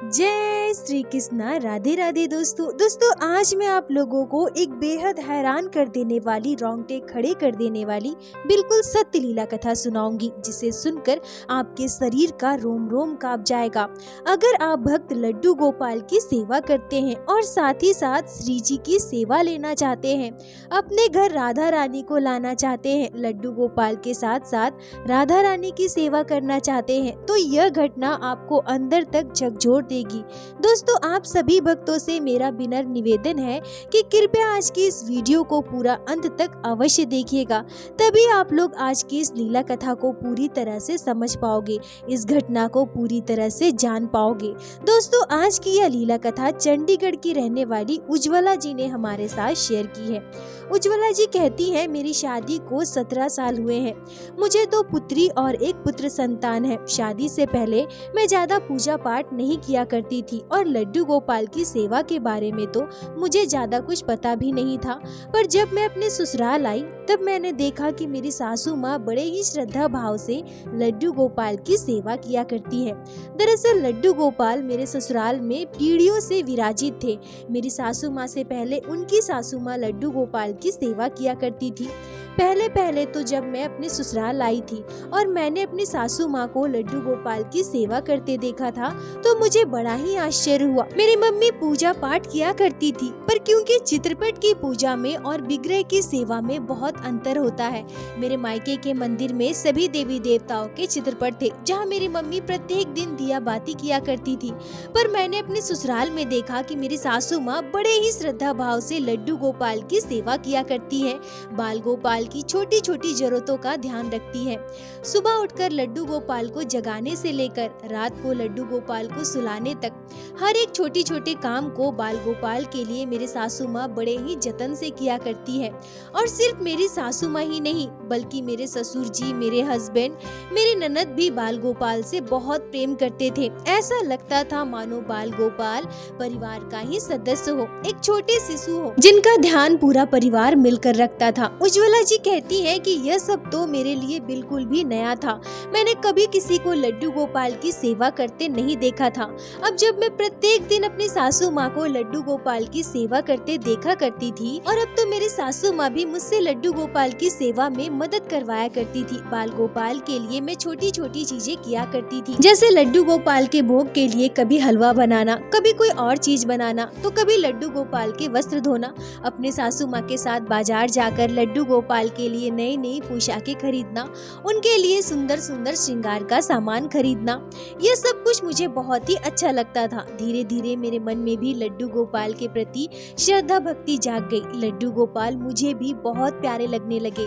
जय श्री कृष्णा। राधे राधे दोस्तों आज मैं आप लोगों को एक बेहद हैरान कर देने वाली, रोंगटे खड़े कर देने वाली बिल्कुल सत्य लीला कथा सुनाऊंगी, जिसे सुनकर आपके शरीर का रोम रोम कांप जाएगा। अगर आप भक्त लड्डू गोपाल की सेवा करते हैं और साथ ही साथ श्री जी की सेवा लेना चाहते हैं, अपने घर राधा रानी को लाना चाहते हैं, लड्डू गोपाल के साथ साथ राधा रानी की सेवा करना चाहते हैं, तो यह घटना आपको अंदर तक झकझोर देगी। दोस्तों आप सभी भक्तों से मेरा विनम्र निवेदन है कि कृपया आज की इस वीडियो को पूरा अंत तक अवश्य देखिएगा, तभी आप लोग आज की इस लीला कथा को पूरी तरह से समझ पाओगे, इस घटना को पूरी तरह से जान पाओगे। दोस्तों आज की यह लीला कथा चंडीगढ़ की रहने वाली उज्ज्वला जी ने हमारे साथ शेयर की है। उज्ज्वला जी कहती है, मेरी शादी को 17 साल हुए हैं, मुझे 2 पुत्री और 1 पुत्र संतान है। शादी से पहले मैं ज्यादा पूजा पाठ नहीं किया करती थी और लड्डू गोपाल की सेवा के बारे में तो मुझे ज्यादा कुछ पता भी नहीं था, पर जब मैं अपने ससुराल आई तब मैंने देखा कि मेरी सासू माँ बड़े ही श्रद्धा भाव से लड्डू गोपाल की सेवा किया करती है। दरअसल लड्डू गोपाल मेरे ससुराल में पीढ़ियों से विराजित थे। मेरी सासू माँ से पहले उनकी सासू माँ लड्डू गोपाल की सेवा किया करती थी। पहले तो जब मैं अपने ससुराल आई थी और मैंने अपनी सासू माँ को लड्डू गोपाल की सेवा करते देखा था तो मुझे बड़ा ही आश्चर्य हुआ। मेरी मम्मी पूजा पाठ किया करती थी, पर क्योंकि चित्रपट की पूजा में और विग्रह की सेवा में बहुत अंतर होता है। मेरे मायके के मंदिर में सभी देवी देवताओं के चित्रपट थे, जहाँ मेरी मम्मी प्रत्येक दिन दिया बाती किया करती थी, पर मैंने अपने ससुराल में देखा कि मेरी सासू माँ बड़े ही श्रद्धा भाव से लड्डू गोपाल की सेवा किया करती है, बाल गोपाल की छोटी छोटी जरूरतों का ध्यान रखती है। सुबह उठकर लड्डू गोपाल को जगाने से लेकर रात को लड्डू गोपाल को सुलाने तक हर एक छोटी छोटे काम को बाल गोपाल के लिए मेरे सासू माँ बड़े ही जतन से किया करती है। और सिर्फ मेरी सासू माँ ही नहीं, बल्कि मेरे ससुर जी, मेरे हस्बैंड, मेरी ननद भी बाल गोपाल से बहुत प्रेम करते थे। ऐसा लगता था मानो बाल गोपाल परिवार का ही सदस्य हो, एक छोटे शिशु हो जिनका ध्यान पूरा परिवार मिलकर रखता था। उज्ज्वला जी कहती है कि यह सब तो मेरे लिए बिल्कुल भी नया था। मैंने कभी किसी को लड्डू गोपाल की सेवा करते नहीं देखा था। अब जब मैं प्रत्येक दिन अपनी सासू माँ को लड्डू गोपाल की सेवा करते देखा करती थी, और अब तो मेरी सासू माँ भी मुझसे लड्डू गोपाल की सेवा में मदद करवाया करती थी। बाल गोपाल के लिए मैं छोटी छोटी चीजें किया करती थी, जैसे लड्डू गोपाल के भोग के लिए कभी हलवा बनाना, कभी कोई और चीज बनाना, तो कभी लड्डू गोपाल के वस्त्र धोना, अपने सासू माँ के साथ बाजार जाकर लड्डू गोपाल के लिए नई नई पोशाकें खरीदना, उनके लिए सुंदर सुंदर श्रृंगार का सामान खरीदना, ये सब कुछ मुझे बहुत ही अच्छा लगता था। धीरे धीरे मेरे मन में भी लड्डू गोपाल के प्रति श्रद्धा भक्ति जाग गई। लड्डू गोपाल मुझे भी बहुत प्यारे लगने लगे।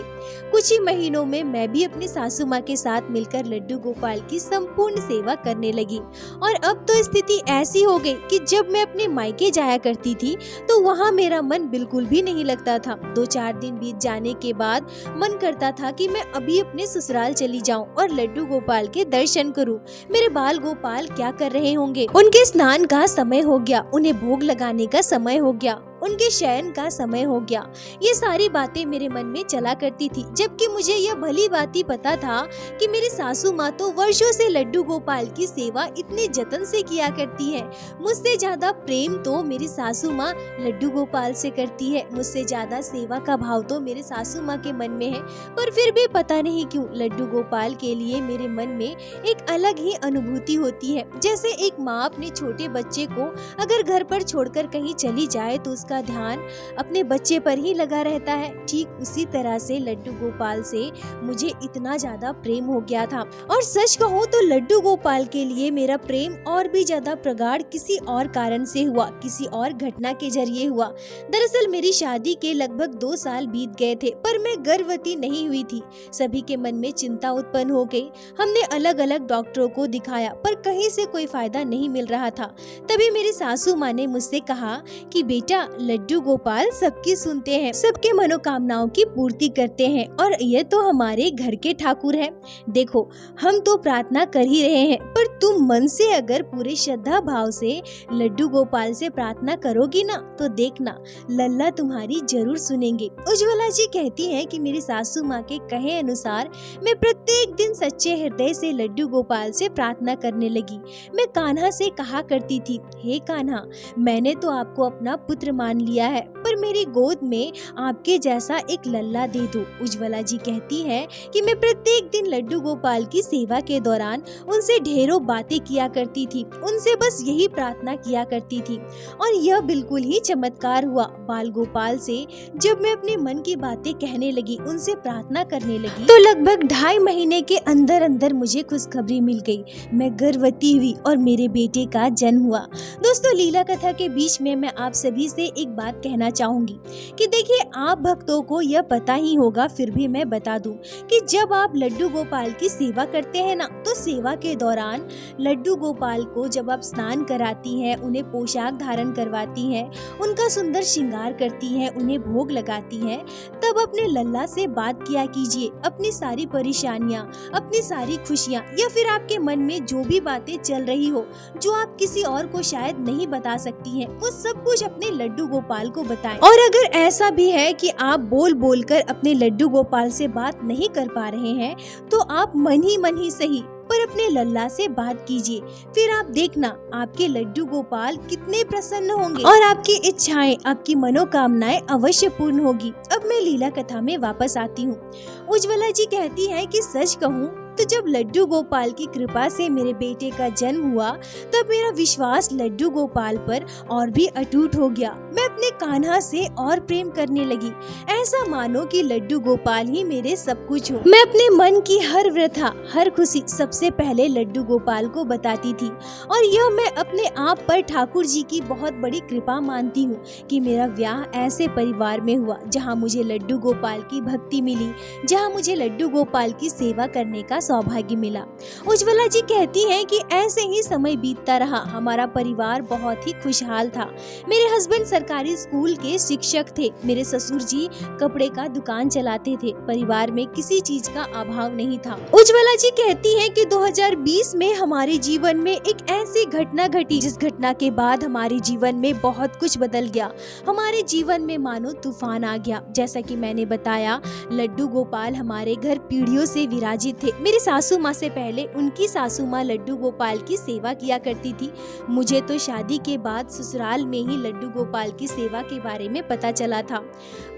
कुछ ही महीनों में मैं भी अपनी सासू माँ के साथ मिलकर लड्डू गोपाल की संपूर्ण सेवा करने लगी। और अब तो स्थिति ऐसी हो गई कि जब मैं अपने मायके जाया करती थी तो वहाँ मेरा मन बिल्कुल भी नहीं लगता था। 2-4 दिन बीत जाने के बाद मन करता था कि मैं अभी अपने ससुराल चली जाऊं और लड्डू गोपाल के दर्शन करूं। मेरे बाल गोपाल क्या कर रहे होंगे, उनके स्नान का समय हो गया, उन्हें भोग लगाने का समय हो गया, उनके शयन का समय हो गया, ये सारी बातें मेरे मन में चला करती थी। जबकि मुझे यह भली भांति पता था कि मेरी सासू माँ तो वर्षों से लड्डू गोपाल की सेवा इतने जतन से किया करती है। मुझसे ज्यादा प्रेम तो मेरी सासू माँ लड्डू गोपाल से करती है, मुझसे ज्यादा सेवा का भाव तो मेरे सासू माँ के मन में है। पर फिर भी पता नहीं क्यों लड्डू गोपाल के लिए मेरे मन में एक अलग ही अनुभूति होती है। जैसे एक माँ अपने छोटे बच्चे को अगर घर पर छोड़कर कहीं चली जाए तो का ध्यान अपने बच्चे पर ही लगा रहता है, ठीक उसी तरह से लड्डू गोपाल से मुझे इतना ज्यादा प्रेम हो गया था। और सच कहूँ तो लड्डू गोपाल के लिए मेरा प्रेम और भी ज्यादा प्रगाढ़ किसी और कारण से हुआ, किसी और घटना के जरिए हुआ। दरअसल मेरी शादी के लगभग 2 साल बीत गए थे, पर मैं गर्भवती नहीं हुई थी। सभी के मन में चिंता उत्पन्न हो गई। हमने अलग अलग डॉक्टरों को दिखाया, पर कहीं से कोई फायदा नहीं मिल रहा था। तभी मेरी सासू माँ ने मुझसे कहा कि बेटा लड्डू गोपाल सबकी सुनते हैं, सबके मनोकामनाओं की पूर्ति करते हैं और ये तो हमारे घर के ठाकुर हैं। देखो, हम तो प्रार्थना कर ही रहे हैं, पर तुम मन से अगर पूरे श्रद्धा भाव से लड्डू गोपाल से प्रार्थना करोगी ना, तो देखना लल्ला तुम्हारी जरूर सुनेंगे। उज्ज्वला जी कहती हैं कि मेरी सासू माँ के कहे अनुसार मैं प्रत्येक दिन सच्चे हृदय से लड्डू गोपाल से प्रार्थना करने लगी। मैं कान्हा से कहा करती थी, हे कान्हा, मैंने तो आपको अपना पुत्र मान लिया है, पर मेरी गोद में आपके जैसा एक लल्ला दे दो। उज्ज्वला जी कहती हैं कि मैं प्रत्येक दिन लड्डू गोपाल की सेवा के दौरान उनसे ढेरों बातें किया करती थी, उनसे बस यही प्रार्थना किया करती थी। और यह बिल्कुल ही चमत्कार हुआ। बाल गोपाल से जब मैं अपने मन की बातें कहने लगी, उनसे प्रार्थना करने लगी, तो लगभग 2.5 महीने के अंदर अंदर मुझे खुशखबरी मिल गई। मैं गर्भवती हुई और मेरे बेटे का जन्म हुआ। दोस्तों, लीला कथा के बीच में मैं आप सभी से एक बात कहना चाहूंगी कि देखिए, आप भक्तों को यह पता ही होगा, फिर भी मैं बता दूं कि जब आप लड्डू गोपाल की सेवा करते हैं ना, तो सेवा के दौरान लड्डू गोपाल को जब आप स्नान कराती हैं, उन्हें पोशाक धारण करवाती हैं, उनका सुंदर श्रृंगार करती हैं, उन्हें भोग लगाती हैं, तब अपने लल्ला से बात किया कीजिए। अपनी सारी परेशानियां, अपनी सारी खुशियां, या फिर आपके मन में जो भी बातें चल रही हो, जो आप किसी और को शायद नहीं बता सकती हैं, वो सब कुछ अपने लड्डू गोपाल को बताएं। और अगर ऐसा भी है कि आप बोल बोल कर अपने लड्डू गोपाल से बात नहीं कर पा रहे हैं, तो आप मन ही सही, पर अपने लल्ला से बात कीजिए। फिर आप देखना आपके लड्डू गोपाल कितने प्रसन्न होंगे और आपकी इच्छाएं, आपकी मनोकामनाएं अवश्य पूर्ण होगी। अब मैं लीला कथा में वापस आती हूँ। उज्ज्वला जी कहती है कि सच कहूँ तो जब लड्डू गोपाल की कृपा से मेरे बेटे का जन्म हुआ, तब मेरा विश्वास लड्डू गोपाल पर और भी अटूट हो गया। मैं अपने कान्हा से और प्रेम करने लगी। ऐसा मानो कि लड्डू गोपाल ही मेरे सब कुछ हो। मैं अपने मन की हर व्यथा, हर खुशी सबसे पहले लड्डू गोपाल को बताती थी, और यह मैं अपने आप पर ठाकुर जी की बहुत बड़ी कृपा मानती हूँ कि मेरा ब्याह ऐसे परिवार में हुआ जहाँ मुझे लड्डू गोपाल की भक्ति मिली, जहाँ मुझे लड्डू गोपाल की सेवा करने का सौभाग्य मिला। उज्ज्वला जी कहती हैं कि ऐसे ही समय बीतता रहा। हमारा परिवार बहुत ही खुशहाल था। मेरे हस्बैंड सरकारी स्कूल के शिक्षक थे, मेरे ससुर जी कपड़े का दुकान चलाते थे। परिवार में किसी चीज का अभाव नहीं था। उज्ज्वला जी कहती हैं कि 2020 में हमारे जीवन में एक ऐसी घटना घटी, जिस घटना के बाद हमारे जीवन में बहुत कुछ बदल गया। हमारे जीवन में मानो तूफान आ गया। जैसा कि मैंने बताया, लड्डू गोपाल हमारे घर पीढ़ियों से विराजित थे। मेरी सासू माँ से पहले उनकी सासू माँ लड्डू गोपाल की सेवा किया करती थी। मुझे तो शादी के बाद ससुराल में ही लड्डू गोपाल की सेवा के बारे में पता चला था,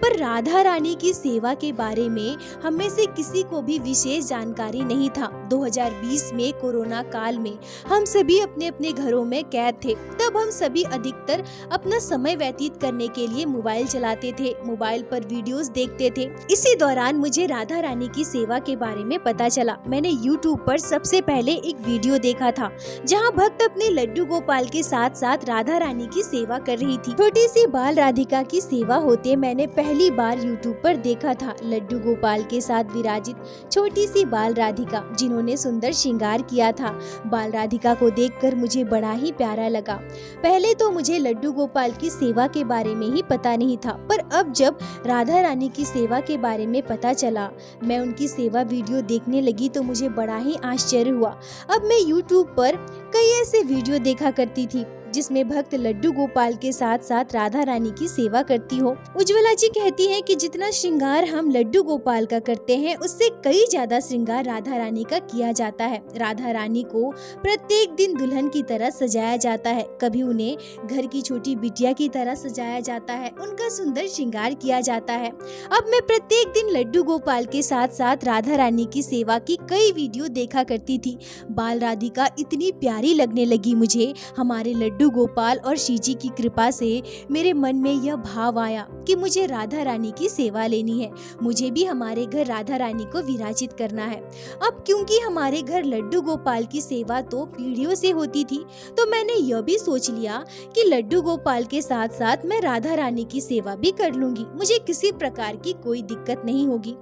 पर राधा रानी की सेवा के बारे में हम में से किसी को भी विशेष जानकारी नहीं था। 2020 में कोरोना काल में हम सभी अपने अपने घरों में कैद थे। तब हम सभी अधिकतर अपना समय व्यतीत करने के लिए मोबाइल चलाते थे, मोबाइल पर वीडियोस देखते थे। इसी दौरान मुझे राधा रानी की सेवा के बारे में पता चला। मैंने YouTube पर सबसे पहले एक वीडियो देखा था, जहां भक्त अपने लड्डू गोपाल के साथ साथ राधा रानी की सेवा कर रही थी। छोटी सी बाल राधिका की सेवा होते मैंने पहली बार YouTube पर देखा था। लड्डू गोपाल के साथ विराजित छोटी सी बाल राधिका, जिन्होंने सुंदर श्रृंगार किया था। बाल राधिका को देखकर मुझे बड़ा ही प्यारा लगा। पहले तो मुझे लड्डू गोपाल की सेवा के बारे में ही पता नहीं था, पर अब जब राधा रानी की सेवा के बारे में पता चला, मैं उनकी सेवा वीडियो देखने लगी तो मुझे बड़ा ही आश्चर्य हुआ। अब मैं YouTube पर कई ऐसे वीडियो देखा करती थी जिसमें भक्त लड्डू गोपाल के साथ साथ राधा रानी की सेवा करती हो। उज्ज्वला जी कहती हैं कि जितना श्रृंगार हम लड्डू गोपाल का करते हैं, उससे कई ज्यादा श्रृंगार राधा रानी का किया जाता है। राधा रानी को प्रत्येक दिन दुल्हन की तरह सजाया जाता है, कभी उन्हें घर की छोटी बिटिया की तरह सजाया जाता है, उनका सुंदर श्रृंगार किया जाता है। अब मैं प्रत्येक दिन लड्डू गोपाल के साथ साथ राधा रानी की सेवा की कई वीडियो देखा करती थी। बाल राधिका इतनी प्यारी लगने लगी मुझे। हमारे लड्डू गोपाल और श्रीजी की कृपा से मेरे मन में यह भाव आया कि मुझे राधा रानी की सेवा लेनी है, मुझे भी हमारे घर राधा रानी को विराजित करना है। अब क्योंकि हमारे घर लड्डू गोपाल की सेवा तो पीढ़ियों से होती थी, तो मैंने यह भी सोच लिया कि लड्डू गोपाल के साथ साथ मैं राधा रानी की सेवा भी कर लूंगी, मुझे किसी प्रकार की कोई दिक्कत नहीं होगी।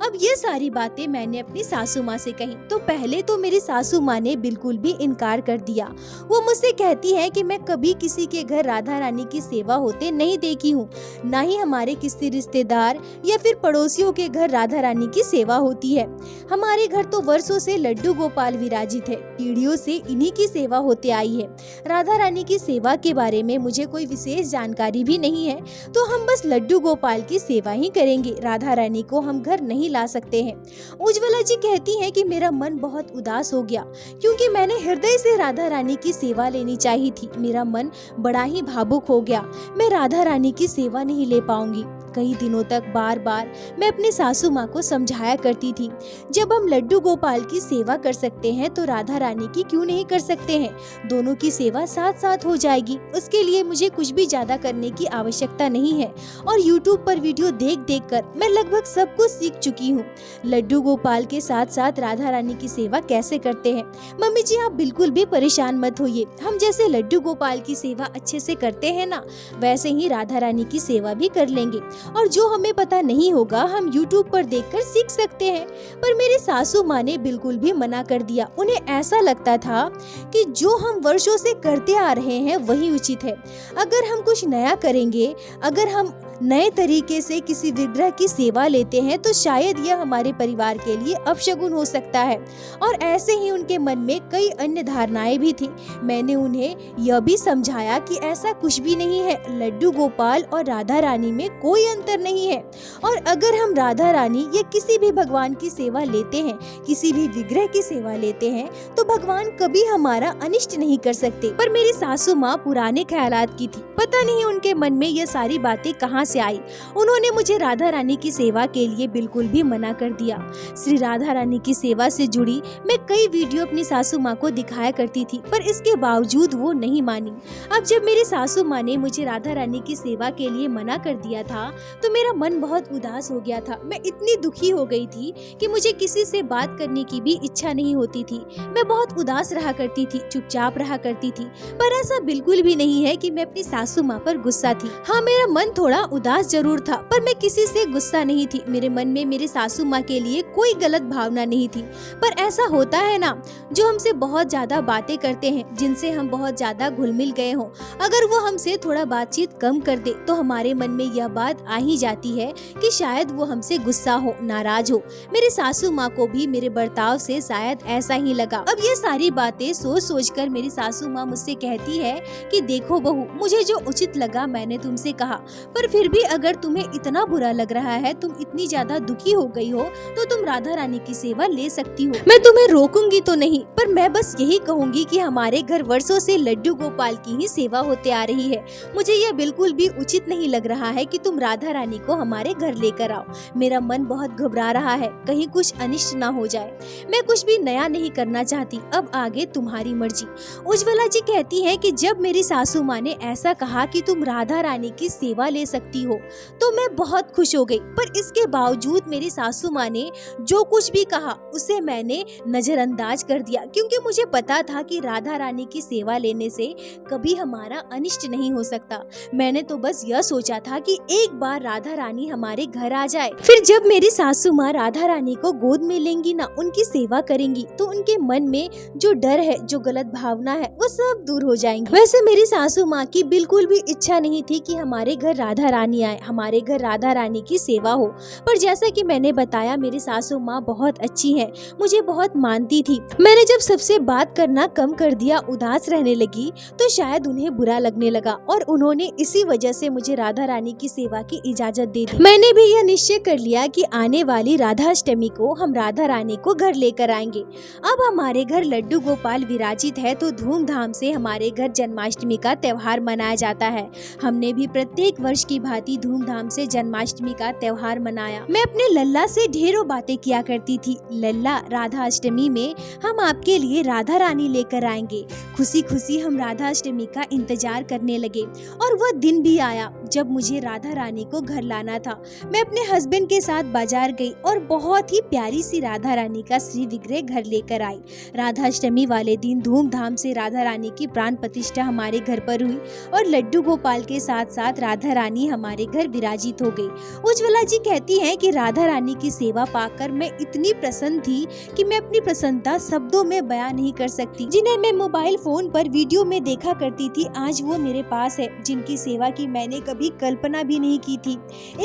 अब ये सारी बातें मैंने अपनी सासू माँ से कही, तो पहले तो मेरी सासू माँ ने बिल्कुल भी इनकार कर दिया। वो मुझसे कहती है कि मैं कभी किसी के घर राधा रानी की सेवा होते नहीं देखी हूँ। ना ही हमारे किसी रिश्तेदार या फिर पड़ोसियों के घर राधा रानी की सेवा होती है। हमारे घर तो वर्षों से लड्डू गोपाल विराजित है, पीढ़ियों से इन्हीं की सेवा होते आई है। राधा रानी की सेवा के बारे में मुझे कोई विशेष जानकारी भी नहीं है, तो हम बस लड्डू गोपाल की सेवा ही करेंगे, राधा रानी को हम घर नहीं ला सकते हैं। उज्ज्वला जी कहती हैं कि मेरा मन बहुत उदास हो गया क्योंकि मैंने हृदय से राधा रानी की सेवा लेनी चाहिए थी। मेरा मन बड़ा ही भावुक हो गया। मैं राधा रानी की सेवा नहीं ले पाऊंगी। कई दिनों तक बार बार मैं अपनी सासू माँ को समझाया करती थी, जब हम लड्डू गोपाल की सेवा कर सकते हैं तो राधा रानी की क्यों नहीं कर सकते हैं। दोनों की सेवा साथ साथ हो जाएगी। उसके लिए मुझे कुछ भी ज्यादा करने की आवश्यकता नहीं है और YouTube पर वीडियो देख देख कर मैं लगभग सब कुछ सीख चुकी हूँ। लड्डू गोपाल के साथ साथ राधा रानी की सेवा कैसे करते हैं। मम्मी जी आप बिल्कुल भी परेशान मत होइए। हम जैसे लड्डू गोपाल की सेवा अच्छे से करते हैं ना, वैसे ही राधा रानी की सेवा भी कर लेंगे और जो हमें पता नहीं होगा हम YouTube पर देखकर सीख सकते हैं। पर मेरी सासू माँ ने बिल्कुल भी मना कर दिया। उन्हें ऐसा लगता था कि जो हम वर्षों से करते आ रहे हैं वही उचित है। अगर हम कुछ नया करेंगे, अगर हम नए तरीके से किसी विग्रह की सेवा लेते हैं तो शायद यह हमारे परिवार के लिए अपशगुन हो सकता है। और ऐसे ही उनके मन में कई अन्य धारणाएं भी थी। मैंने उन्हें यह भी समझाया कि ऐसा कुछ भी नहीं है, लड्डू गोपाल और राधा रानी में कोई अंतर नहीं है। और अगर हम राधा रानी या किसी भी भगवान की सेवा लेते हैं, किसी भी विग्रह की सेवा लेते हैं, तो भगवान कभी हमारा अनिष्ट नहीं कर सकते। पर मेरी सासू माँ पुराने ख्यालात की थी। पता नहीं उनके मन में ये सारी बातें कहाँ से आई। उन्होंने मुझे राधा रानी की सेवा के लिए बिल्कुल भी मना कर दिया। श्री राधा रानी की सेवा से जुड़ी मैं कई वीडियो अपनी सासू माँ को दिखाया करती थी, पर इसके बावजूद वो नहीं मानी। अब जब मेरी सासू माँ ने मुझे राधा रानी की सेवा के लिए मना कर दिया था तो मेरा मन बहुत उदास हो गया था। मैं इतनी दुखी हो गई थी कि मुझे किसी से बात करने की भी इच्छा नहीं होती थी। मैं बहुत उदास रहा करती थी, चुपचाप रहा करती थी। पर ऐसा बिल्कुल भी नहीं है कि मैं अपनी सासू माँ पर गुस्सा थी। हाँ, मेरा मन थोड़ा उदास जरूर था, पर मैं किसी से गुस्सा नहीं थी। मेरे मन में मेरी सासू माँ के लिए कोई गलत भावना नहीं थी। पर ऐसा होता है ना, जो हमसे बहुत ज्यादा बातें करते हैं, जिनसे हम बहुत ज्यादा घुल मिल गए हों, अगर वो हमसे थोड़ा बातचीत कम कर दे तो हमारे मन में यह बात आ ही जाती है कि शायद वो हमसे गुस्सा हो, नाराज हो। मेरी सासू माँ को भी मेरे बर्ताव से शायद ऐसा ही लगा। अब ये सारी बातें सोच सोच कर मेरी सासू माँ मुझसे कहती है कि देखो बहू, मुझे जो उचित लगा मैंने तुमसे कहा, पर फिर भी अगर तुम्हें इतना बुरा लग रहा है, तुम इतनी ज्यादा दुखी हो गई हो, तो तुम राधा रानी की सेवा ले सकती हो। मैं तुम्हें रोकूंगी तो नहीं, पर मैं बस यही कहूंगी कि हमारे घर वर्षों से लड्डू गोपाल की ही सेवा होते आ रही है। मुझे यह बिल्कुल भी उचित नहीं लग रहा है कि तुम राधा रानी को हमारे घर लेकर आओ। मेरा मन बहुत घबरा रहा है, कहीं कुछ अनिष्ट ना हो जाए। मैं कुछ भी नया नहीं करना चाहती, अब आगे तुम्हारी मर्जी। उज्ज्वला जी कहती है कि जब मेरी सासू माँ ने ऐसा कहा कि तुम राधा रानी की सेवा ले सकती हो तो मैं बहुत खुश हो गई। पर इसके बावजूद मेरी सासू माँ ने जो कुछ भी कहा उसे मैंने नजरअंदाज कर दिया, क्योंकि मुझे पता था कि राधा रानी की सेवा लेने से कभी हमारा अनिष्ट नहीं हो सकता। मैंने तो बस यह सोचा था कि एक बार राधा रानी हमारे घर आ जाए, फिर जब मेरी सासू माँ राधा रानी को गोद में लेंगी ना, उनकी सेवा करेंगी, तो उनके मन में जो डर है, जो गलत भावना है, वो सब दूर हो जाएंगी। वैसे मेरी सासू माँ की बिल्कुल भी इच्छा नहीं थी कि हमारे घर राधा रानी आए, हमारे घर राधा रानी की सेवा हो। पर जैसा कि मैंने बताया, मेरी सासू माँ बहुत अच्छी है, मुझे बहुत मानती थी। मैंने जब सबसे बात करना कम कर दिया, उदास रहने लगी, तो शायद उन्हें बुरा लगने लगा और उन्होंने इसी वजह से मुझे राधा रानी की सेवा की इजाजत दे दी। मैंने भी यह निश्चय कर लिया कि आने वाली राधाष्टमी को हम राधा रानी को घर लेकर आएंगे। अब हमारे घर लड्डू गोपाल विराजित है तो धूमधाम से हमारे घर जन्माष्टमी का त्योहार मनाया जाता है। हमने भी प्रत्येक वर्ष की भांति धूमधाम से जन्माष्टमी का त्योहार मनाया। मैं अपने लल्ला से ढेरों बातें किया करती थी। लल्ला, राधा अष्टमी में हम आपके लिए राधा रानी लेकर आएंगे। खुशी खुशी हम राधा अष्टमी का इंतजार करने लगे और वह दिन भी आया जब मुझे राधा रानी को घर लाना था। मैं अपने हस्बैंड के साथ बाजार गई और बहुत ही प्यारी सी राधा रानी का श्री विग्रह घर लेकर आई। राधा अष्टमी वाले दिन धूमधाम से राधा रानी की प्राण प्रतिष्ठा हमारे घर पर हुई और लड्डू गोपाल के साथ साथ राधा रानी हमारे घर विराज विराजित हो गई। उज्ज्वला जी कहती हैं कि राधा रानी की सेवा पाकर मैं इतनी प्रसन्न थी कि मैं अपनी प्रसन्नता शब्दों में बयां नहीं कर सकती। जिन्हें मैं मोबाइल फोन पर वीडियो में देखा करती थी, आज वो मेरे पास है, जिनकी सेवा की मैंने कभी कल्पना भी नहीं की थी।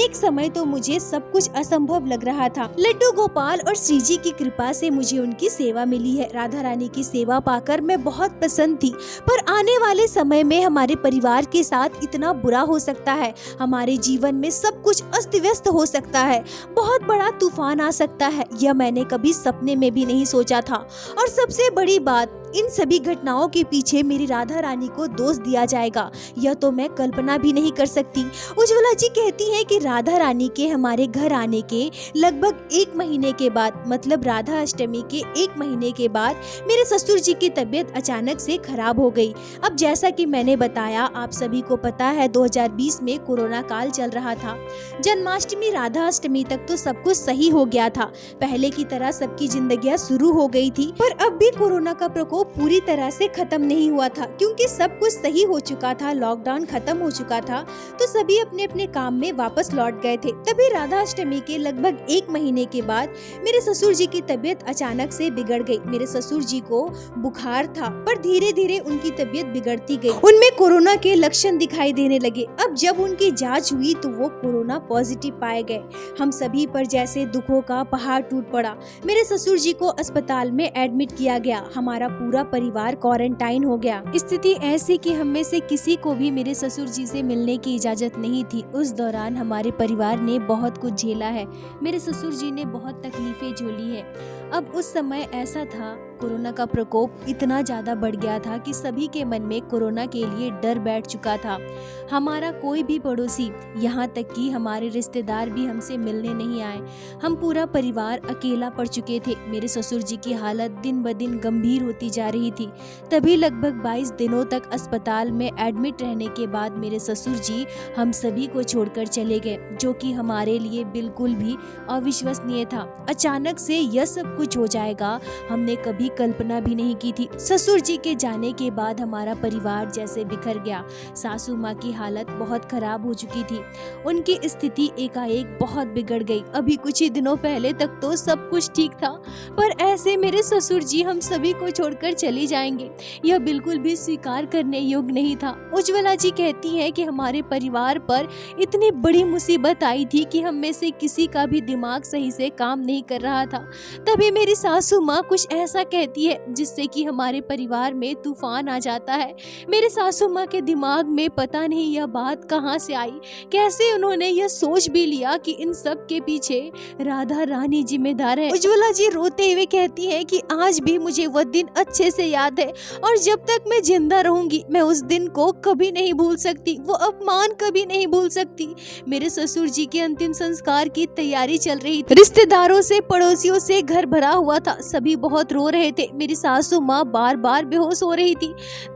एक समय तो मुझे सब कुछ असंभव लग रहा था। लड्डू गोपाल और श्री जी की कृपा से मुझे उनकी सेवा मिली है। राधा रानी की सेवा पाकर मैं बहुत प्रसन्न थी, पर आने वाले समय में हमारे परिवार के साथ इतना बुरा हो सकता है, हमारे जीवन में सब कुछ अस्त व्यस्त हो सकता है, बहुत बड़ा तूफान आ सकता है, यह मैंने कभी सपने में भी नहीं सोचा था। और सबसे बड़ी बात, इन सभी घटनाओं के पीछे मेरी राधा रानी को दोष दिया जाएगा, यह तो मैं कल्पना भी नहीं कर सकती। उज्ज्वला जी कहती हैं कि राधा रानी के हमारे घर आने के लगभग 1 महीने के बाद, मतलब राधा अष्टमी के 1 महीने के बाद मेरे ससुर जी की तबीयत अचानक से खराब हो गई। अब जैसा कि मैंने बताया, आप सभी को पता है 2020 में कोरोना काल चल रहा था। जन्माष्टमी राधा अष्टमी तक तो सब कुछ सही हो गया था, पहले की तरह सबकी जिंदगियां शुरू हो गई थी, पर अब भी कोरोना का प्रकोप पूरी तरह से खत्म नहीं हुआ था, क्योंकि सब कुछ सही हो चुका था, लॉकडाउन खत्म हो चुका था, तो सभी अपने अपने काम में वापस लौट गए थे। तभी राधा अष्टमी के लगभग 1 महीने के बाद मेरे ससुर जी की तबीयत अचानक से बिगड़ गई। मेरे ससुर जी को बुखार था, पर धीरे धीरे उनकी तबीयत बिगड़ती गई, उनमें कोरोना के लक्षण दिखाई देने लगे। अब जब उनकी जाँच हुई तो वो कोरोना पॉजिटिव पाए गए। हम सभी पर जैसे दुखों का पहाड़ टूट पड़ा। मेरे ससुर जी को अस्पताल में एडमिट किया गया, हमारा पूरा परिवार क्वारंटाइन हो गया। स्थिति ऐसी कि हम में से किसी को भी मेरे ससुर जी से मिलने की इजाजत नहीं थी। उस दौरान हमारे परिवार ने बहुत कुछ झेला है, मेरे ससुर जी ने बहुत तकलीफें झेली है। अब उस समय ऐसा था, कोरोना का प्रकोप इतना ज्यादा बढ़ गया था कि सभी के मन में कोरोना के लिए डर बैठ चुका था। हमारा कोई भी पड़ोसी, यहाँ तक कि हमारे रिश्तेदार भी हमसे मिलने नहीं आए। हम पूरा परिवार अकेला पड़ चुके थे। मेरे ससुर जी की हालत दिन ब दिन गंभीर होती जा रही थी। तभी लगभग 22 दिनों तक अस्पताल में एडमिट रहने के बाद मेरे ससुर जी हम सभी को छोड़कर चले गए, जो कि हमारे लिए बिल्कुल भी अविश्वसनीय था। अचानक से यह सब कुछ हो जाएगा, हमने कभी कल्पना भी नहीं की थी। ससुर जी के जाने के बाद हमारा परिवार जैसे बिखर गया। सासू माँ की हालत बहुत खराब हो चुकी थी, उनकी स्थिति एकाएक बहुत बिगड़ गई। अभी कुछ ही दिनों पहले तक तो सब कुछ ठीक था, पर ऐसे मेरे ससुर जी हम सभी को छोड़कर चले जाएंगे, यह बिल्कुल भी स्वीकार करने योग्य नहीं था। उज्ज्वला जी कहती हैं कि हमारे परिवार पर इतनी बड़ी मुसीबत आई थी कि हम में से किसी का भी दिमाग सही से काम नहीं कर रहा था। तभी मेरी सासू माँ कुछ ऐसा कहती है जिससे कि हमारे परिवार में तूफान आ जाता है। मेरे सासू माँ के दिमाग में पता नहीं यह बात कहाँ से आई, कैसे उन्होंने यह सोच भी लिया कि इन सब के पीछे राधा रानी जिम्मेदार है। उज्ज्वला जी रोते हुए कहती है कि आज भी मुझे वह दिन अच्छे से याद है, और जब तक मैं जिंदा रहूंगी मैं उस दिन को कभी नहीं भूल सकती, वो अपमान कभी नहीं भूल सकती। मेरे ससुर जी के अंतिम संस्कार की तैयारी चल रही थी, रिश्तेदारों से पड़ोसियों से घर भरा हुआ था, सभी बहुत रो रहे थे। मेरी सासू माँ बार बार बेहोश हो रही थी।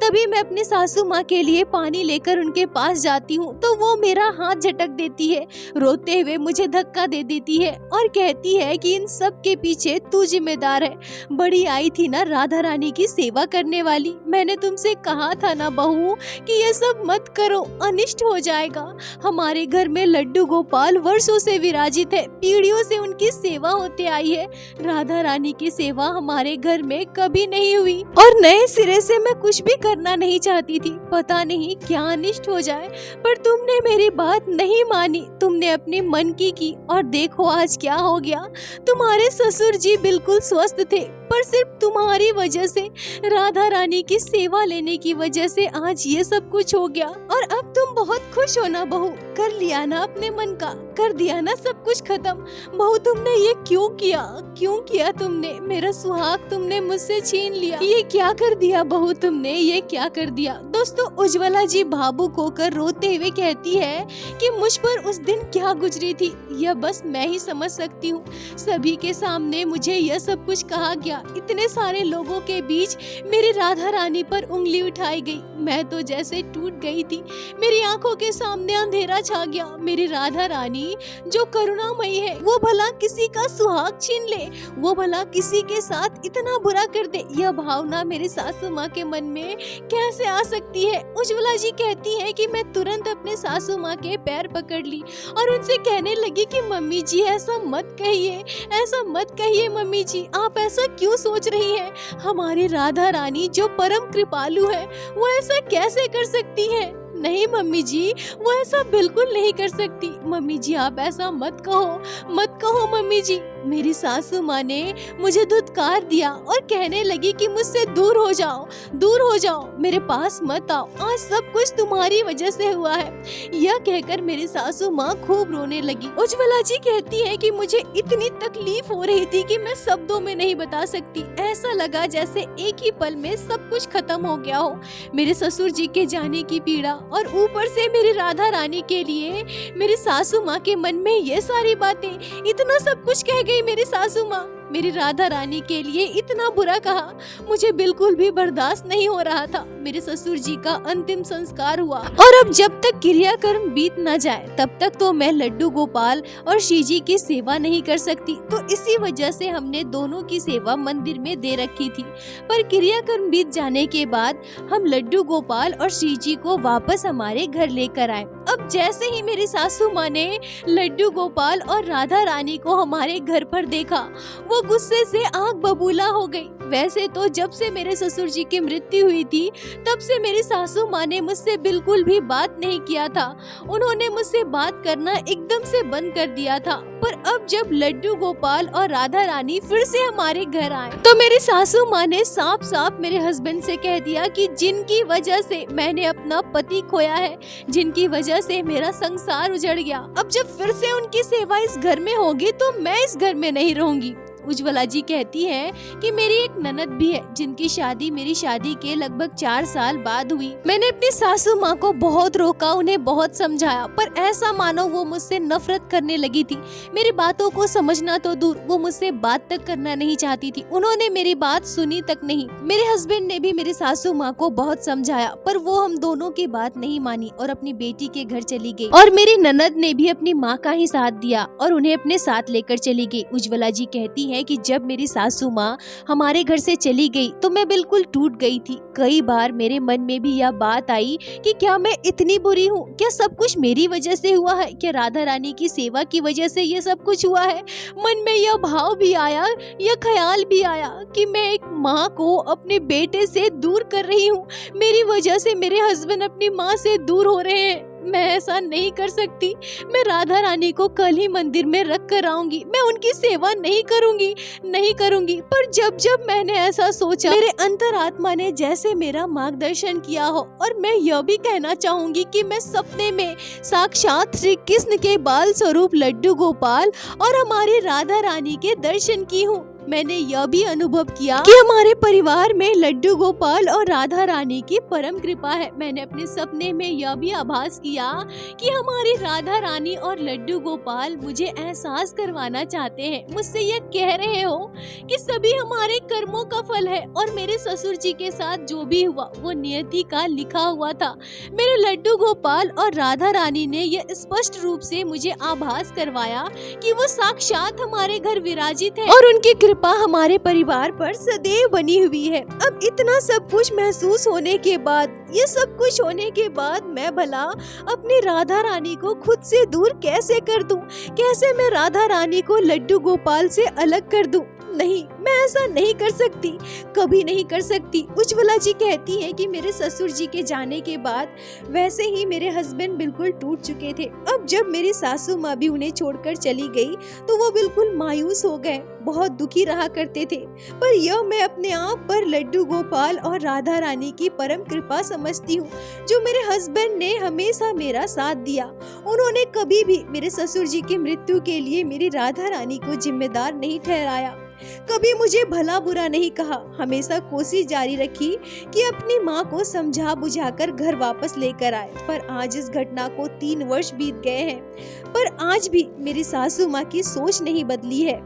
तभी मैं अपनी सासू माँ के लिए पानी लेकर उनके पास जाती हूँ तो वो मेरा हाथ झटक देती है, रोते हुए मुझे धक्का दे देती है और कहती है कि इन सब के पीछे तू जिम्मेदार है। बड़ी आई थी ना राधा रानी की सेवा करने वाली, मैंने तुमसे कहा था ना बहू कि ये सब मत करो, अनिष्ट हो जाएगा। हमारे घर में लड्डू गोपाल वर्षों से विराजित है, पीढ़ियों से उनकी सेवा होते आई है। राधा रानी की सेवा हमारे घर में कभी नहीं हुई और नए सिरे से मैं कुछ भी करना नहीं चाहती थी। पता नहीं क्या अनिष्ट हो जाए, पर तुमने मेरी बात नहीं मानी, तुमने अपने मन की और देखो आज क्या हो गया। तुम्हारे ससुर जी बिल्कुल स्वस्थ थे, पर सिर्फ तुम्हारी वजह से, राधा रानी की सेवा लेने की वजह से आज ये सब कुछ हो गया। और अब तुम बहुत खुश हो ना बहू, कर लिया ना अपने मन का, कर दिया ना सब कुछ खत्म। बहू तुमने ये क्यों किया तुमने? मेरा सुहाग तुमने मुझसे छीन लिया, ये क्या कर दिया बहू तुमने, ये क्या कर दिया। दोस्तों उज्ज्वला जी भावुक होकर रोते हुए कहती है कि मुझ पर उस दिन क्या गुजरी थी यह बस मैं ही समझ सकती हूँ। सभी के सामने मुझे यह सब कुछ कहा गया, इतने सारे लोगों के बीच मेरी राधा रानी पर उंगली उठाई गई, मैं तो जैसे टूट गई थी। मेरी आंखों के सामने अंधेरा छा गया। मेरी राधा रानी जो करुणामयी है वो भला किसी का सुहाग छीन ले, वो भला किसी के साथ इतना बुरा कर दे, यह भावना मेरी सासू माँ के मन में कैसे आ सकती है। उज्ज्वला जी कहती है कि मैं तुरंत अपने सासू माँ के पैर पकड़ ली और उनसे कहने लगी कि मम्मी जी ऐसा मत कहिए, ऐसा मत कहिए मम्मी जी, आप ऐसा क्यों सोच रही हैं? हमारी राधा रानी जो परम कृपालु है वो ऐसा कैसे कर सकती है? नहीं मम्मी जी, वो ऐसा बिल्कुल नहीं कर सकती। मम्मी जी आप ऐसा मत कहो, मत कहो मम्मी जी। मेरी सासू माँ ने मुझे धुतकार दिया और कहने लगी कि मुझसे दूर हो जाओ, दूर हो जाओ, मेरे पास मत आओ, आज सब कुछ तुम्हारी वजह से हुआ है। यह कहकर मेरी सासू माँ खूब रोने लगी। उज्ज्वला जी कहती है कि मुझे इतनी तकलीफ हो रही थी कि मैं शब्दों में नहीं बता सकती। ऐसा लगा जैसे एक ही पल में सब कुछ खत्म हो गया हो। मेरे ससुर जी के जाने की पीड़ा और ऊपर से मेरी राधा रानी के लिए मेरी सासू माँ के मन में ये सारी बातें, इतना सब कुछ कह गई मेरी सासू माँ। मेरी राधा रानी के लिए इतना बुरा कहा, मुझे बिल्कुल भी बर्दाश्त नहीं हो रहा था। मेरे ससुर जी का अंतिम संस्कार हुआ और अब जब तक क्रियाकर्म बीत न जाए तब तक तो मैं लड्डू गोपाल और श्री जी की सेवा नहीं कर सकती। तो इसी वजह से हमने दोनों की सेवा मंदिर में दे रखी थी। पर क्रियाकर्म बीत जाने के बाद हम लड्डू गोपाल और श्री जी को वापस हमारे घर लेकर आए। अब जैसे ही मेरी सासू माँ ने लड्डू गोपाल और राधा रानी को हमारे घर पर देखा, वो गुस्से से आंख बबूला हो गई। वैसे तो जब से मेरे ससुर जी की मृत्यु हुई थी तब से मेरी सासू माँ ने मुझसे बिल्कुल भी बात नहीं किया था। उन्होंने मुझसे बात करना एकदम से बंद कर दिया था। पर अब जब लड्डू गोपाल और राधा रानी फिर से हमारे घर आए तो मेरी सासू माँ ने साफ साफ मेरे हस्बैंड से कह दिया कि जिनकी वजह से मैंने अपना पति खोया है, जिनकी वजह से मेरा संसार उजड़ गया, अब जब फिर से उनकी सेवा इस घर में होगी तो मैं इस घर में नहीं रहूंगी। उज्ज्वला जी कहती है कि मेरी एक ननद भी है जिनकी शादी मेरी शादी के लगभग 4 साल बाद हुई। मैंने अपनी सासू माँ को बहुत रोका, उन्हें बहुत समझाया, पर ऐसा मानो वो मुझसे नफरत करने लगी थी। मेरी बातों को समझना तो दूर, वो मुझसे बात तक करना नहीं चाहती थी। उन्होंने मेरी बात सुनी तक नहीं। मेरे हस्बैंड ने भी मेरी सासू माँ को बहुत समझाया पर वो हम दोनों की बात नहीं मानी और अपनी बेटी के घर चली गई। और मेरी ननद ने भी अपनी माँ का ही साथ दिया और उन्हें अपने साथ लेकर चली गई। उज्ज्वला जी कहती है कि जब मेरी सासू माँ हमारे घर से चली गई तो मैं बिल्कुल टूट गई थी। कई बार मेरे मन में भी यह बात आई कि क्या मैं इतनी बुरी हूँ? क्या सब कुछ मेरी वजह से हुआ है? क्या राधा रानी की सेवा की वजह से ये सब कुछ हुआ है? मन में यह भाव भी आया, यह ख्याल भी आया कि मैं एक माँ को अपने बेटे से दूर कर रही हूँ। मेरी वजह से मेरे हस्बैंड अपनी माँ से दूर हो रहे हैं। मैं ऐसा नहीं कर सकती। मैं राधा रानी को कल ही मंदिर में रख कर आऊंगी। मैं उनकी सेवा नहीं करूंगी, नहीं करूंगी। पर जब जब मैंने ऐसा सोचा, मेरे अंतरात्मा ने जैसे मेरा मार्गदर्शन किया हो। और मैं यह भी कहना चाहूंगी कि मैं सपने में साक्षात श्री कृष्ण के बाल स्वरूप लड्डू गोपाल और हमारी राधा रानी के दर्शन की हूँ। मैंने यह भी अनुभव किया कि हमारे परिवार में लड्डू गोपाल और राधा रानी की परम कृपा है। मैंने अपने सपने में यह भी आभास किया कि हमारी राधा रानी और लड्डू गोपाल मुझे एहसास करवाना चाहते हैं, मुझसे यह कह रहे हो कि सभी हमारे कर्मों का फल है और मेरे ससुर जी के साथ जो भी हुआ वो नियति का लिखा हुआ था। मेरे लड्डू गोपाल और राधा रानी ने यह स्पष्ट रूप से मुझे आभास करवाया कि वो साक्षात हमारे घर विराजित है और उनकी कृपा हमारे परिवार पर सदैव बनी हुई है। अब इतना सब कुछ महसूस होने के बाद, ये सब कुछ होने के बाद मैं भला अपनी राधा रानी को खुद से दूर कैसे कर दूं? कैसे मैं राधा रानी को लड्डू गोपाल से अलग कर दूं? नहीं, मैं ऐसा नहीं कर सकती, कभी नहीं कर सकती। उज्ज्वला जी कहती है कि मेरे ससुर जी के जाने के बाद वैसे ही मेरे हस्बैंड बिल्कुल टूट चुके थे। अब जब मेरी सासू माँ भी उन्हें छोड़कर चली गई तो वो बिल्कुल मायूस हो गए, बहुत दुखी रहा करते थे। पर यह मैं अपने आप पर लड्डू गोपाल और राधा रानी की परम कृपा समझती हूँ, जो मेरे हस्बैंड ने हमेशा मेरा साथ दिया। उन्होंने कभी भी मेरे ससुर जी की मृत्यु के लिए मेरी राधा रानी को जिम्मेदार नहीं ठहराया। कभी मुझे भला बुरा नहीं कहा, हमेशा कोशिश जारी रखी कि अपनी माँ को समझा बुझाकर घर वापस लेकर आए। पर आज इस घटना को 3 वर्ष बीत गए हैं, पर आज भी मेरी सासू माँ की सोच नहीं बदली है।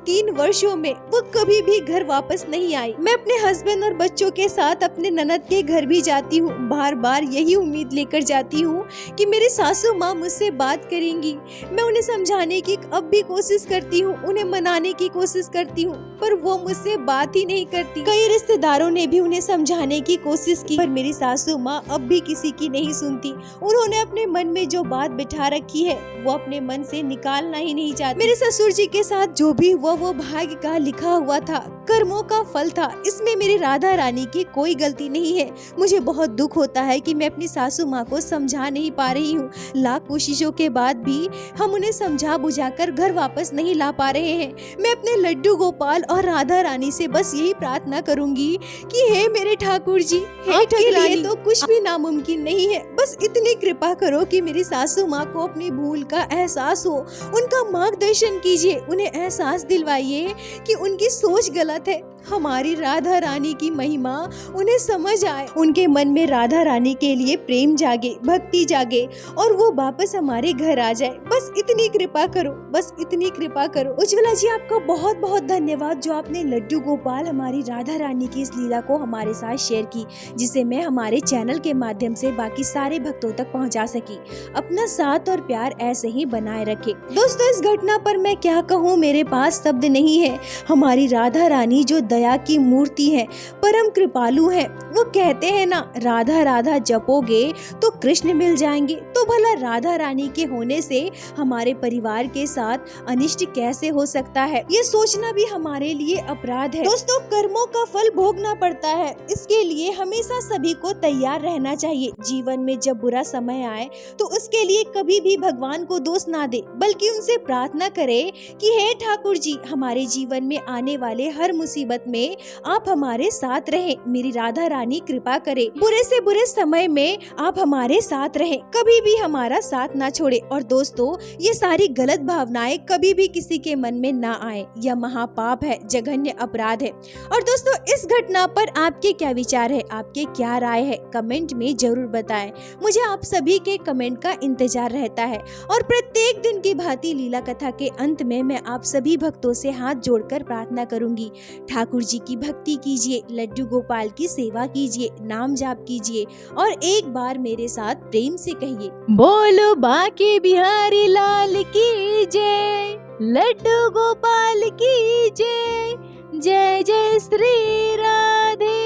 3 वर्षों में वो कभी भी घर वापस नहीं आई। मैं अपने हस्बैंड और बच्चों के साथ अपने ननद के घर भी जाती हूँ, बार बार यही उम्मीद लेकर जाती हूँ कि मेरी सासू माँ मुझसे बात करेंगी। मैं उन्हें समझाने की अब भी कोशिश करती हूँ, उन्हें मनाने की कोशिश करती हूँ, पर वो मुझसे बात ही नहीं करती। कई रिश्तेदारों ने भी उन्हें समझाने की कोशिश की, पर मेरी सासू माँ अब भी किसी की नहीं सुनती। उन्होंने अपने मन में जो बात बिठा रखी है वो अपने मन से निकालना ही नहीं चाहती। मेरे ससुर जी के साथ जो भी हुआ वो भाग्य का लिखा हुआ था, कर्मों का फल था। इसमें मेरी राधा रानी की कोई गलती नहीं है। मुझे बहुत दुख होता है कि मैं अपनी सासू माँ को समझा नहीं पा रही हूँ। लाख कोशिशों के बाद भी हम उन्हें समझा बुझाकर घर वापस नहीं ला पा रहे हैं। मैं अपने लड्डू गोपाल और राधा रानी से बस यही प्रार्थना करूंगी कि हे मेरे ठाकुर जी, आपके लिए तो कुछ भी नामुमकिन नहीं है। बस इतनी कृपा करो कि मेरी सासू माँ को अपनी भूल का एहसास हो। उनका मार्गदर्शन कीजिए, उन्हें एहसास दिलवाइए कि उनकी सोच गलत है। हमारी राधा रानी की महिमा उन्हें समझ आए, उनके मन में राधा रानी के लिए प्रेम जागे, भक्ति जागे और वो वापस हमारे घर आ जाए। बस इतनी कृपा करो, बस इतनी कृपा करो। उज्ज्वला जी, आपका बहुत बहुत धन्यवाद जो आपने लड्डू गोपाल हमारी राधा रानी की इस लीला को हमारे साथ शेयर की, जिसे मैं हमारे चैनल के माध्यम से बाकी सारे भक्तों तक पहुंचा सकी। अपना साथ और प्यार ऐसे ही बनाए रखे। दोस्तों, इस घटना पर मैं क्या कहूँ, मेरे पास शब्द नहीं है। हमारी राधा रानी जो दया की मूर्ति है, परम कृपालु है। वो कहते हैं ना, राधा राधा जपोगे तो कृष्ण मिल जाएंगे। तो भला राधा रानी के होने से हमारे परिवार के साथ अनिष्ट कैसे हो सकता है? ये सोचना भी हमारे लिए अपराध है। दोस्तों, कर्मों का फल भोगना पड़ता है, इसके लिए हमेशा सभी को तैयार रहना चाहिए। जीवन में जब बुरा समय आए तो उसके लिए कभी भी भगवान को दोष ना दे, बल्कि उनसे प्रार्थना करे कि हे ठाकुर जी, हमारे जीवन में आने वाले हर मुसीबत में आप हमारे साथ रहें। मेरी राधा रानी कृपा करे, बुरे से बुरे समय में आप हमारे साथ रहें, कभी भी हमारा साथ ना छोड़े। और दोस्तों, ये सारी गलत भावनाएं कभी भी किसी के मन में ना आए। यह महापाप है, जघन्य अपराध है। और दोस्तों, इस घटना पर आपके क्या विचार है, आपके क्या राय है, कमेंट में जरूर बताएं। मुझे आप सभी के कमेंट का इंतजार रहता है। और प्रत्येक दिन की भांति लीला कथा के अंत में मैं आप सभी भक्तों से हाथ जोड़कर प्रार्थना करूंगी, ठाकुर जी की भक्ति कीजिए, लड्डू गोपाल की सेवा कीजिए, नाम जाप कीजिए और एक बार मेरे साथ प्रेम से कहिए, बोलो बांके बिहारी लाल की जय, लड्डू गोपाल की जय, जय जय श्री राधे।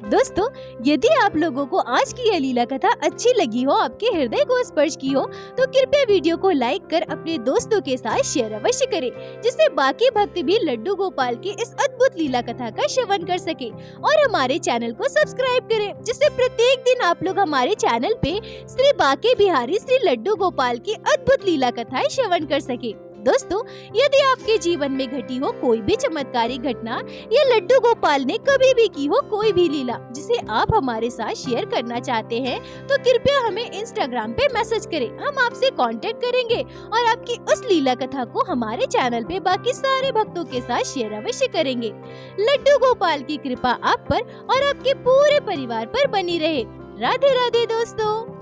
दोस्तों, यदि आप लोगों को आज की यह लीला कथा अच्छी लगी हो, आपके हृदय को स्पर्श की हो, तो कृपया वीडियो को लाइक कर अपने दोस्तों के साथ शेयर अवश्य करें, जिससे बाकी भक्त भी लड्डू गोपाल की इस अद्भुत लीला कथा का श्रवण कर सके। और हमारे चैनल को सब्सक्राइब करें, जिससे प्रत्येक दिन आप लोग हमारे चैनल पे श्री बांके बिहारी श्री लड्डू गोपाल की अद्भुत लीला कथाएं श्रवण कर सके। दोस्तों, यदि आपके जीवन में घटी हो कोई भी चमत्कारी घटना या लड्डू गोपाल ने कभी भी की हो कोई भी लीला जिसे आप हमारे साथ शेयर करना चाहते हैं, तो कृपया हमें इंस्टाग्राम पे मैसेज करें। हम आपसे कांटेक्ट करेंगे और आपकी उस लीला कथा को हमारे चैनल पे बाकी सारे भक्तों के साथ शेयर अवश्य करेंगे। लड्डू गोपाल की कृपा आप पर और आपके पूरे परिवार पर बनी रहे। राधे राधे दोस्तों।